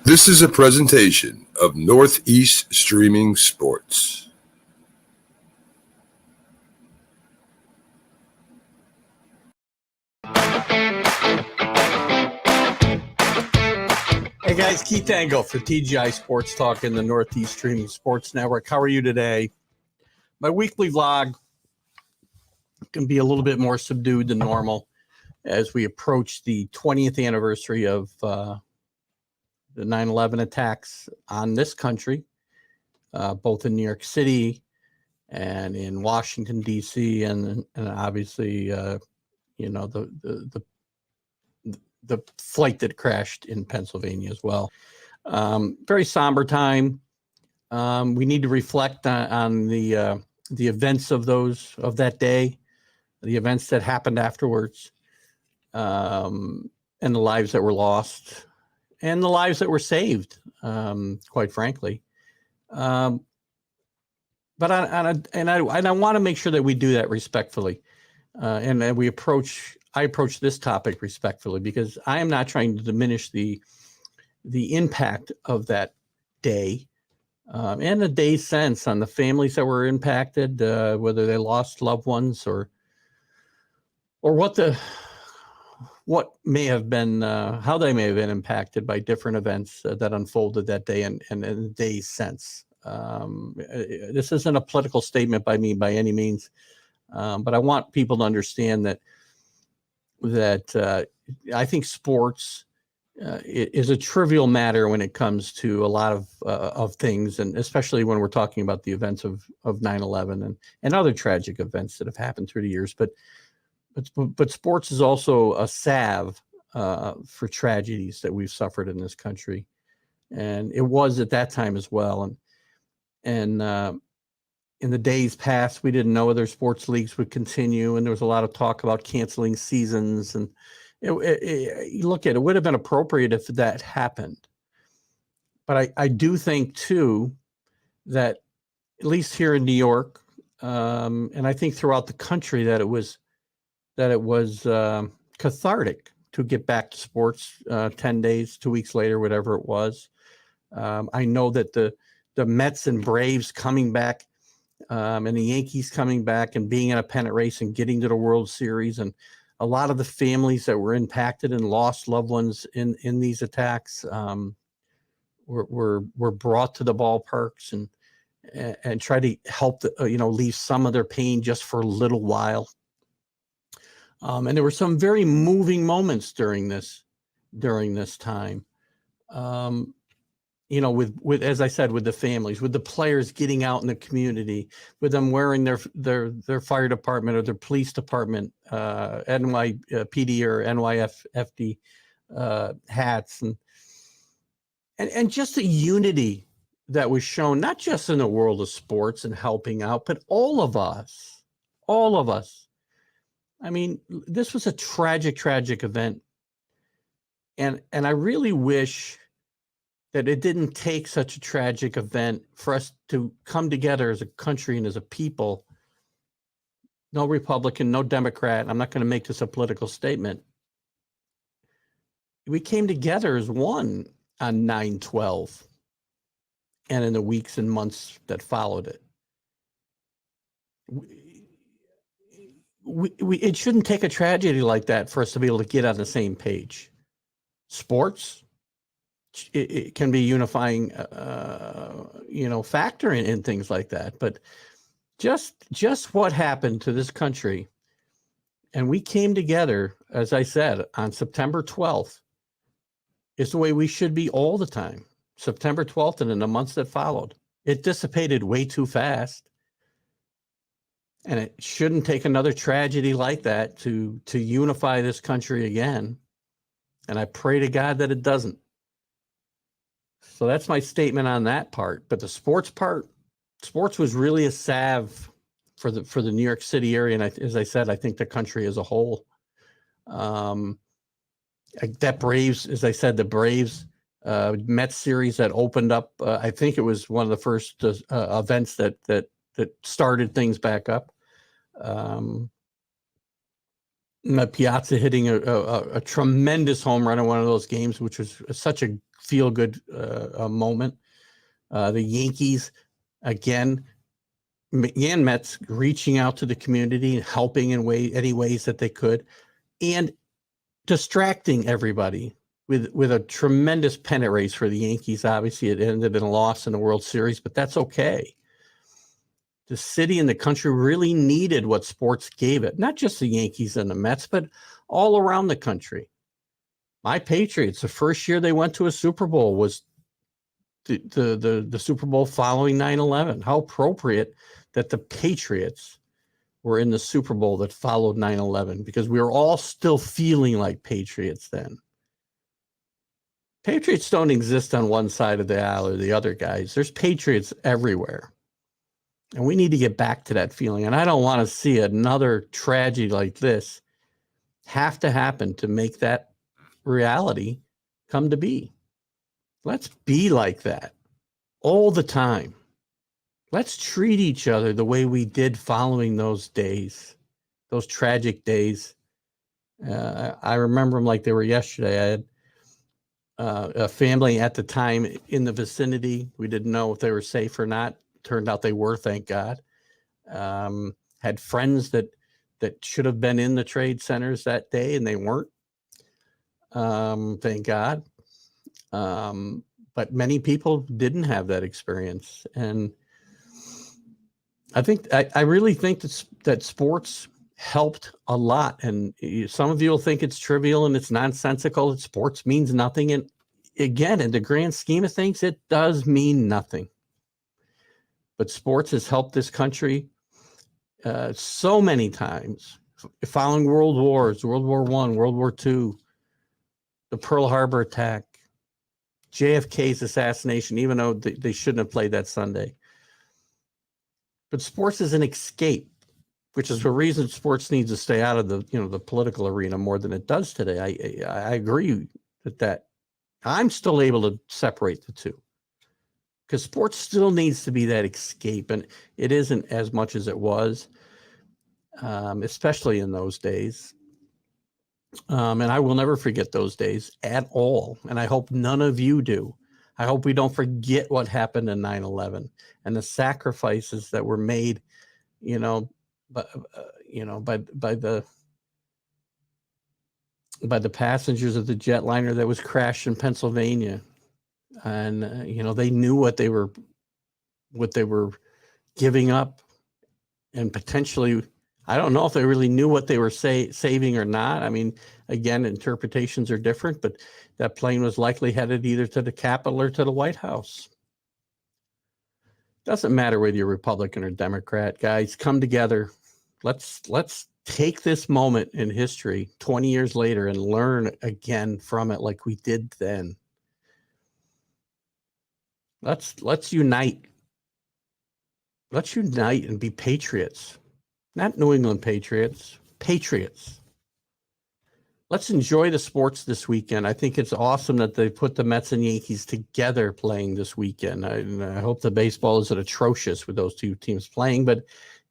This is a presentation of Northeast Streaming Sports. Hey guys, Keith Angle for TGI Sports Talk in the Northeast Streaming Sports Network. How are you today? My weekly vlog can be a little bit more subdued than normal as we approach the 20th anniversary of the 9/11 attacks on this country, both in New York City and in Washington, D.C., and obviously, the flight that crashed in Pennsylvania as well. Very somber time. We need to reflect on the events of that day, the events that happened afterwards, and the lives that were lost, and the lives that were saved. Quite frankly, but I want to make sure that we do that respectfully, and I approach this topic respectfully, because I am not trying to diminish the impact of that day and the day's sense on the families that were impacted, whether they lost loved ones or what may have been, how they may have been impacted by different events that unfolded that day and the day's sense. This isn't a political statement by me by any means, but I want people to understand that I think sports is a trivial matter when it comes to a lot of things, and especially when we're talking about the events of 9/11 and other tragic events that have happened through the years. But sports is also a salve for tragedies that we've suffered in this country, and it was at that time as well. And in the days past, we didn't know whether sports leagues would continue, and there was a lot of talk about canceling seasons. And you look at it, would have been appropriate if that happened. But I do think too that at least here in New York, and I think throughout the country, that it was cathartic to get back to sports 10 days, 2 weeks later, whatever it was. I know that the Mets and Braves coming back, and the Yankees coming back and being in a pennant race and getting to the World Series, and a lot of the families that were impacted and lost loved ones in these attacks were brought to the ballparks and try to help leave some of their pain just for a little while. And there were some very moving moments during this time. With as I said, with the families, with the players getting out in the community, with them wearing their fire department or their police department NYPD or NYFD hats, and just the unity that was shown, not just in the world of sports and helping out, but all of us. I mean, this was a tragic event, and I really wish that it didn't take such a tragic event for us to come together as a country and as a people. No Republican, no Democrat. I'm not going to make this a political statement. We came together as one on 9/12 and in the weeks and months that followed it. It shouldn't take a tragedy like that for us to be able to get on the same page. Sports, it can be a unifying, factor in things like that. But just what happened to this country, and we came together, as I said, on September 12th, is the way we should be all the time. September 12th and in the months that followed. It dissipated way too fast. And it shouldn't take another tragedy like that to unify this country again. And I pray to God that it doesn't. So that's my statement on that part. But the sports part, sports was really a salve for the New York City area, and as I said, I think the country as a whole. That Braves, as I said, the Braves Mets series that opened up. I think it was one of the first events that started things back up. Piazza hitting a tremendous home run in one of those games, which was such a feel-good moment. The Yankees, again Mets reaching out to the community and helping in any ways that they could, and distracting everybody with a tremendous pennant race for the Yankees. Obviously, it ended in a loss in the World Series, but that's okay. The city and the country really needed what sports gave it, not just the Yankees and the Mets, but all around the country. My Patriots, the first year they went to a Super Bowl was the Super Bowl following 9/11. How appropriate that the Patriots were in the Super Bowl that followed 9/11, because we were all still feeling like patriots then. Patriots don't exist on one side of the aisle or the other, guys. There's patriots everywhere. And we need to get back to that feeling. And I don't want to see another tragedy like this have to happen to make that reality come to be. Let's be like that all the time. Let's treat each other the way we did following those days, those tragic days. I remember them like they were yesterday. I had a family at the time in the vicinity. We didn't know if they were safe or not. Turned out they were, thank God. Had friends that should have been in the trade centers that day, and they weren't. Thank God. But many people didn't have that experience. And I really think that sports helped a lot. And some of you will think it's trivial and it's nonsensical, that sports means nothing. And again, in the grand scheme of things, it does mean nothing. But sports has helped this country so many times, following world wars, World War I, World War II, the Pearl Harbor attack, JFK's assassination, even though they shouldn't have played that Sunday. But sports is an escape, which is the reason sports needs to stay out of the political arena more than it does today. I agree that I'm still able to separate the two, because sports still needs to be that escape, and it isn't as much as it was, especially in those days. And I will never forget those days at all. And I hope none of you do. I hope we don't forget what happened in 9/11 and the sacrifices that were made, by the passengers of the jetliner that was crashed in Pennsylvania. And they knew what they were giving up, and potentially, I don't know if they really knew what they were saving or not. I mean, again, interpretations are different, but that plane was likely headed either to the Capitol or to the White House. Doesn't matter whether you're Republican or Democrat, guys, come together. Let's take this moment in history 20 years later and learn again from it like we did then. Let's unite. Let's unite and be patriots. Not New England Patriots, patriots. Let's enjoy the sports this weekend. I think it's awesome that they put the Mets and Yankees together playing this weekend. I hope the baseball isn't atrocious with those two teams playing, but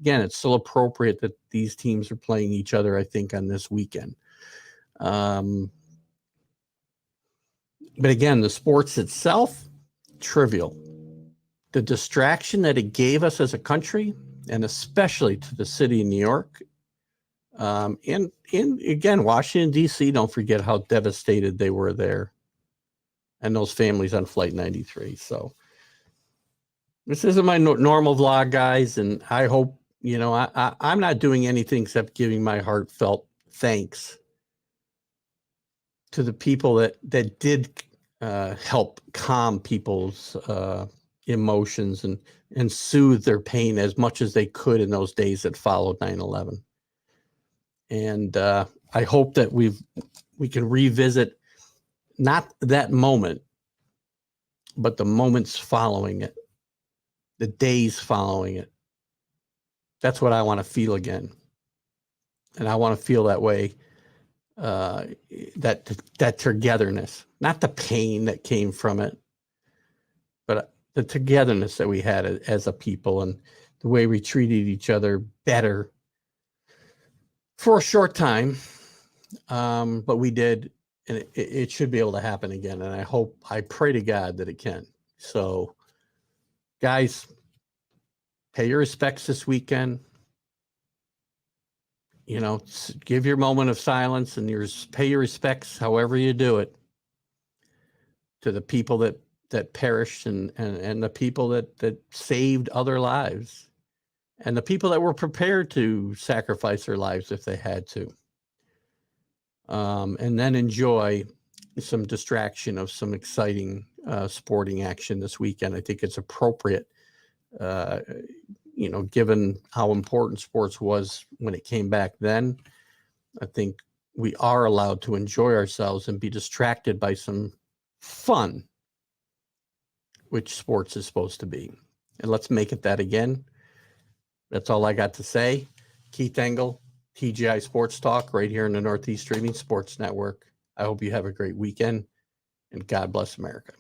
again, it's still appropriate that these teams are playing each other, I think, on this weekend. But again, the sports itself, trivial. The distraction that it gave us as a country, and especially to the city of New York, and again, Washington, D.C., don't forget how devastated they were there, and those families on Flight 93. So this isn't my normal vlog, guys, and I hope, I'm not doing anything except giving my heartfelt thanks to the people that did help calm people's emotions and soothe their pain as much as they could in those days that followed 9/11. And I hope that we can revisit not that moment, but the moments following it, the days following it. That's what I want to feel again. And I want to feel that way, that togetherness, not the pain that came from it, but the togetherness that we had as a people, and the way we treated each other better for a short time. But we did. and it should be able to happen again. And I pray to God that it can. So, guys, pay your respects this weekend. You know, give your moment of silence and pay your respects, however you do it, to the people that perished and the people that saved other lives, and the people that were prepared to sacrifice their lives if they had to. And then enjoy some distraction of some exciting sporting action this weekend. I think it's appropriate, given how important sports was when it came back then. I think we are allowed to enjoy ourselves and be distracted by some fun, which sports is supposed to be. And let's make it that again. That's all I got to say. Keith Engel, TGI Sports Talk, right here in the Northeast Streaming Sports Network. I hope you have a great weekend, and God bless America.